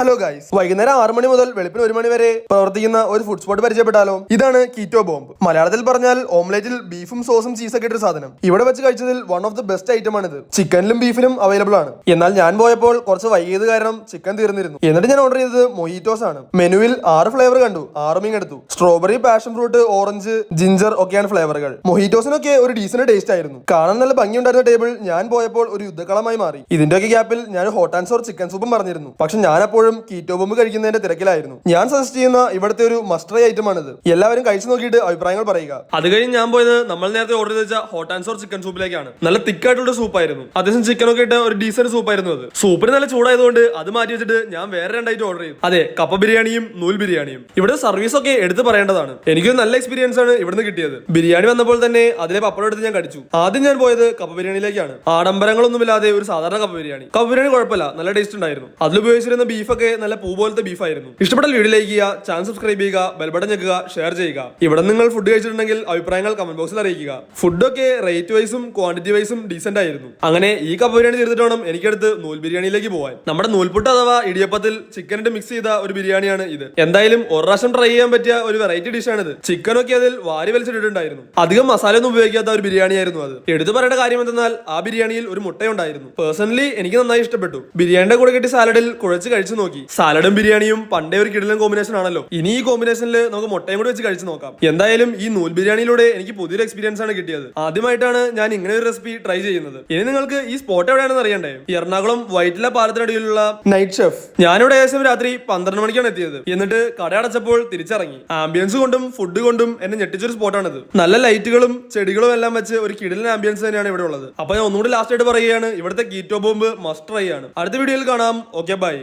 Hello guys, വൈകുന്നേരം 6 മണി മുതൽ വെളുപ്പിന് 1 മണി വരെ പ്രവർത്തിക്കുന്ന ഒരു ഫുഡ് സ്പോട്ട് പരിചയപ്പെട്ടാലോ? ഇതാണ് കീറ്റോ ബോംബ്. മലയാളത്തിൽ പറഞ്ഞാൽ ഓംലേറ്റിൽ ബീഫും സോസും ചീസൊക്കെ ഇട്ടൊരു സാധനം. ഇവിടെ വെച്ച് കഴിച്ചതിൽ one of the best item ആണിത്. ചിക്കനിലും ബീഫിലും അവൈലബിൾ ആണ്. എന്നാൽ ഞാൻ പോയപ്പോൾ കുറച്ച് വൈകിയത് കാരണം ചിക്കൻ തീർന്നിരുന്നു. എന്നിട്ട് ഞാൻ ഓർഡർ ചെയ്തത് മൊഹിറ്റോസ് ആണ്. മെനുവിൽ 6 ഫ്ലേവർ കണ്ടു, 6 എടുത്തു. Strawberry, passion fruit, orange, ginger ഒക്കെയാണ് ഫ്ലേവറുകൾ. മൊഹിറ്റോസിനൊക്കെ ഒരു ഡീസന്റ് ടേസ്റ്റ് ആയിരുന്നു. കാണാൻ നല്ല ഭംഗിയുണ്ടായിരുന്ന ടേബിൾ ഞാൻ പോയപ്പോൾ ഒരു യുദ്ധകളമായി മാറി. ഇതിന്റെയൊക്കെ ഗ്യാപ്പിൽ ഞാൻ ഹോട്ട് ആൻഡ് സോർ ചിക്കൻ സൂപ്പും പറഞ്ഞിരുന്നു. പക്ഷെ ഞാൻ അപ്പോഴും കീറ്റോ ബോംബ് കഴിക്കുന്നതിന്റെ തിരക്കിലായിരുന്നു. ഞാൻ സജസ്റ്റ് ചെയ്യുന്ന ഇവിടുത്തെ ഒരു മസ്റ്റ് ട്രൈ ഐറ്റം ആണിത്. എല്ലാവരും കഴിച്ചു നോക്കിയിട്ട് അഭിപ്രായങ്ങൾ പറയുക. അത് കഴിഞ്ഞ് ഞാൻ പോയത് നമ്മൾ നേരത്തെ ഓർഡർ ചെയ്ത ഹോട്ട് ആൻഡ് സോർ ചിക്കൻ സൂപ്പിലേക്കാണ്. നല്ല തിക്കായിട്ടുള്ള സൂപ്പായിരുന്നു. അത്യാവശ്യം ചിക്കനൊക്കെ ഇട്ട് ഒരു ഡീസന്റ് സൂപ്പായിരുന്നു അത്. സൂപ്പിന് നല്ല ചൂടായതുകൊണ്ട് അത് മാറ്റി വെച്ചിട്ട് ഞാൻ വേറെ 2 ഐറ്റം ഓർഡർ ചെയ്തു. അതെ, കപ്പ ബിരിയാണിയും നൂൽ ബിരിയാണിയും. ഇവിടെ സർവീസ് ഒക്കെ എടുത്ത് പറയേണ്ടതാണ്. എനിക്കൊരു നല്ല എക്സ്പീരിയൻസ് ആണ് ഇവിടുന്ന് കിട്ടിയത്. ബിരിയാണി വന്നപ്പോൾ തന്നെ അതിലെ പപ്പടം എടുത്ത് ഞാൻ കടിച്ചു. ആദ്യം ഞാൻ പോയത് കപ്പ ബിരിയാണിയിലേക്കാണ്. ആഡംബരങ്ങളൊന്നുമില്ലാതെ ഒരു സാധാരണ കപ്പ ബിരിയാണി. കപ്പ ബിരിയാണി കുഴപ്പമില്ല, നല്ല ടേസ്റ്റ് ഉണ്ടായിരുന്നു. അതിൽ ഉപയോഗിച്ചിരുന്ന ബീഫൊക്കെ നല്ല പൂ പോലത്തെ ബീഫായിരുന്നു. ഇഷ്ടപ്പെട്ടാൽ വീഡിയോ ലൈക്ക് ചെയ്യുക, ചാനൽ സബ്സ്ക്രൈബ് ചെയ്യുക, ബെൽ ബട്ടൺ ഞെക്കുക, ഷെയർ ചെയ്യുക. ഇവിടെ നിങ്ങൾ ഫുഡ് കഴിച്ചിട്ടുണ്ടെങ്കിൽ അഭിപ്രായങ്ങൾ കമന്റ് ബോക്സിൽ അറിയിക്കുക. ഫുഡൊക്കെ റേറ്റ് വൈസും ക്വാണ്ടിറ്റി വൈസും ഡീസന്റ് ആയിരുന്നു. അങ്ങനെ ഈ കപ്പ ബിരിയാണി തീർത്തിട്ട് വേണം എനിക്കടുത്ത് നൂൽ ബിരിയാണിയിലേക്ക് പോകാൻ. നമ്മുടെ നൂൽപുട്ട് അഥവാ ഇടിയപ്പത്തിൽ ചിക്കൻ ഇട്ട് മിക്സ് ചെയ്ത ഒരു ബിരിയാണിയാണ് ഇത്. എന്തായാലും ഒരു പ്രാവശ്യം ട്രൈ ചെയ്യാൻ പറ്റിയ ഒരു വെറൈറ്റി ഡിഷാണിത്. ചിക്കനൊക്കെ അതിൽ വാരി വലിച്ചിട്ടുണ്ടായിരുന്നു. അധികം മസാല ഒന്നും ഉപയോഗിക്കാത്ത ഒരു ബിരിയാണി ആയിരുന്നു അത്. എടുത്തു പറയേണ്ട കാര്യം എന്തെന്നാൽ ആ ബിരിയാണിയിൽ ഒരു മുട്ടയുണ്ടായിരുന്നു. പേഴ്സണലി എനിക്ക് നന്നായി ഇഷ്ടപ്പെട്ടു. ബിരിയാണിയുടെ കൂടെ കിട്ടി സാലഡിൽ കുഴച്ച് കഴിച്ചു നോക്കി. സാലഡും ബിരിയാണിയും പണ്ടേ ഒരു കിടിലൻ കോമ്പിനേഷൻ ആണല്ലോ. ഇനി ഈ കോമ്പിനേഷനിൽ നമുക്ക് മുട്ടയും കൂടി വെച്ച് കഴിച്ചു നോക്കാം. എന്തായാലും ഈ നൂൽ ബിരിയാണിയിലൂടെ എനിക്ക് പുതിയൊരു എക്സ്പീരിയൻസ് ആണ് കിട്ടിയത്. ആദ്യമായിട്ടാണ് ഞാൻ ഇങ്ങനെ ഒരു റെസിപ്പി ട്രൈ ചെയ്യുന്നത്. ഇനി നിങ്ങൾക്ക് ഈ സ്പോട്ട് എവിടെയാണെന്ന് അറിയണ്ടേ? എറണാകുളം വൈറ്റില പാലത്തിനടിയിലുള്ള നൈറ്റ് ഷെഫ്. ഞാനിവിടെ ഏകദേശം രാത്രി 12 മണിക്കാണ് എത്തിയത്. എന്നിട്ട് കട അടച്ചപ്പോൾ തിരിച്ചിറങ്ങി. ആംബിയൻസ് കൊണ്ടും ഫുഡ് കൊണ്ടും എന്നെ ഞെട്ടിച്ചൊരു സ്പോട്ടാണിത്. നല്ല ലൈറ്റുകളും ചെടികളും എല്ലാം വെച്ച് ഒരു കിടിലൻ ആംബിയൻസ് തന്നെയാണ് ഇവിടെ ഉള്ളത്. അപ്പൊ ഞാൻ ഒന്നുകൂടി ലാസ്റ്റ് ആയിട്ട് പറയുകയാണ്, ഇവിടുത്തെ കീറ്റോ ബോംബ് മസ്റ്റ് ട്രൈ ആണ്. അടുത്ത വീഡിയോയിൽ കാണാം. Okay, by.